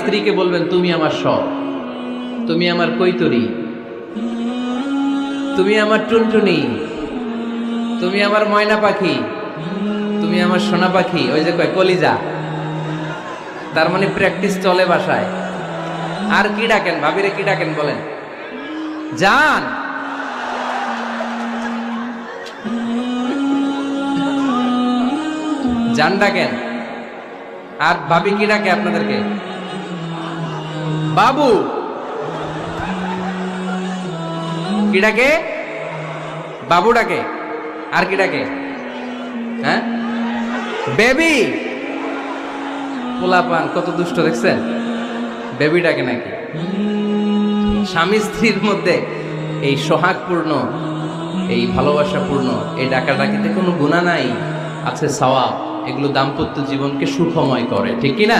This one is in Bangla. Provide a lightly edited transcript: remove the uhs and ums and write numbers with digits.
স্ত্রীকে বলবেন তুমি আমার সব, তুমি আমার কৈতরি, তুমি আমার টুনটুনি, তুমি আমার ময়না পাখি, তুমি আমার সোনা পাখি। ওই যে কয় কলিজা, তার মানে প্র্যাকটিস চলে বাসায়। আর কি ডাকেন ভাবিরে, কি ডাকেন বলেন? জান। জান ডাকেন। আর ভাবি কি ডাকে আপনাদেরকে? বাবু। কি ডাকে? বাবু ডাকে। আর কি ডাকে? হ্যাঁ, বেবি। পোলাপান কত দুষ্ট দেখছেন, বেবি ডাকে নাকি? স্বামী স্ত্রীর মধ্যে এই সোহাগপূর্ণ, এই ভালোবাসাপূর্ণ এই ডাকাডাকিতে কোনো গুনাহ নাই, আছে সওয়াব। এগুলো দাম্পত্য জীবনকে সুখময় করে, ঠিক কি না?